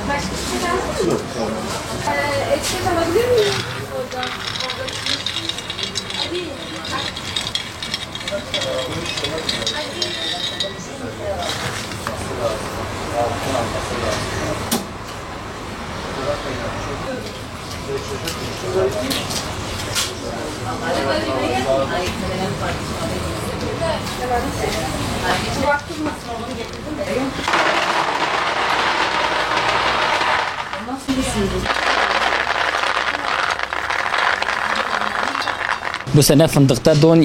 Başka bir şey lazım mı? Etiket alabilir miyim? Oradan. Hadi. Bu sene fındıkta don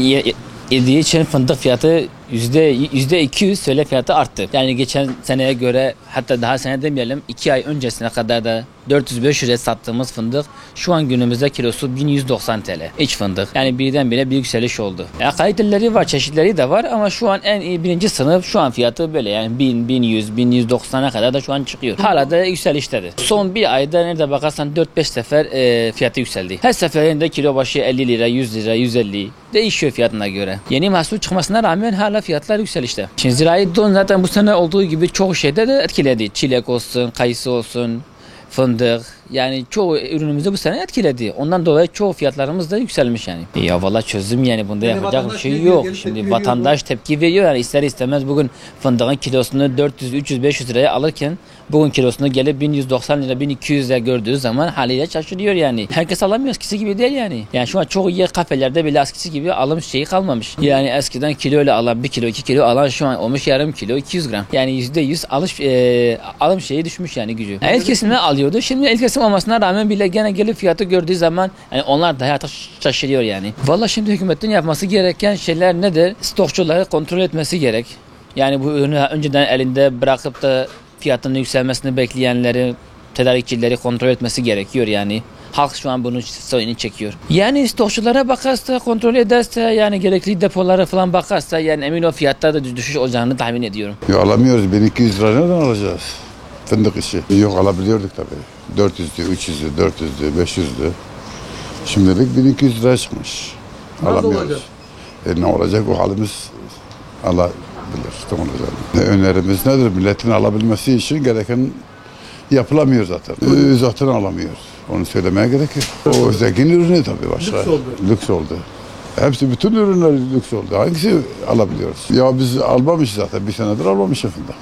yediği için fındık fiyatı %200 söyle fiyatı arttı. Yani geçen seneye göre, hatta daha sene demeyelim, 2 ay öncesine kadar da 400-500 liraya sattığımız fındık şu an günümüzde kilosu 1190 TL. İç fındık. Yani birdenbire bir yükseliş oldu. Kaliteleri var, çeşitleri de var ama şu an en iyi birinci sınıf şu an fiyatı böyle, yani 1000, 1100, 1190'a kadar da şu an çıkıyor. Hala da yükseliştedir. Son bir ayda nerede bakarsan 4-5 sefer fiyatı yükseldi. Her seferinde kilo başı 50 lira, 100 lira, 150 değişiyor fiyatına göre. Yeni mahsul çıkmasına rağmen hala fiyatlar yükselişte. Şimdi zirai don zaten bu sene olduğu gibi çoğu şeyde de etkiledi. Çilek olsun, kayısı olsun, fındık, yani çoğu ürünümüzü bu sene etkiledi. Ondan dolayı çoğu fiyatlarımız da yükselmiş yani. Ya valla çözüm, yani bunda Yani yapacak bir şey tepki yok. veriyor, Şimdi tepki vatandaş tepki veriyor, yani ister istemez bugün fındığın kilosunu 400, 300, 500 liraya alırken bugün kilosunu gelip 1190 lira, 1200 lira gördüğü zaman haliyle şaşırıyor yani. Herkes alamıyor, eskisi gibi değil yani. Yani şu an çoğu yer kafelerde bile eskisi gibi alım şeyi kalmamış. Yani eskiden kiloyla alan 1 kilo 2 kilo alan şu an olmuş yarım kilo 200 gram. Yani %100 alım şeyi düşmüş yani gücü. Yani el kesimi alıyordu. Şimdi el kesim olmasına rağmen bile gene gelip fiyatı gördüğü zaman yani onlar daha şaşırıyor yani. Valla şimdi hükümetin yapması gereken şeyler nedir? Stokçuları kontrol etmesi gerek. Yani bu ürünü önceden elinde bırakıp da fiyatının yükselmesini bekleyenleri, tedarikçileri kontrol etmesi gerekiyor yani. Halk şu an bunun sayını çekiyor. Yani stokçulara bakarsa, kontrol ederse, yani gerekli depolara falan bakarsa, yani emin o fiyatta da düşüş olacağını tahmin ediyorum. Ya alamıyoruz. 1200 lira nereden alacağız? Fındık işi. Yok, alabiliyorduk tabii. 400'lü, 300'lü, 400'lü, 500'lü. Şimdilik 1200 lira çıkmış. Nasıl Alamıyoruz. olacak? Ne olacak o halimiz, Allah bilir ne olacak. Önerimiz nedir? Milletin alabilmesi için gereken yapılamıyor zaten. Zaten alamıyoruz. Onu söylemeye gerek yok. O zengin ürünü tabii başka. Lüks oldu. Lüks oldu. Hepsi, bütün ürünler lüks oldu. Hangisi alabiliyoruz? Ya biz almamışız zaten. Bir senedir almamışız fındık.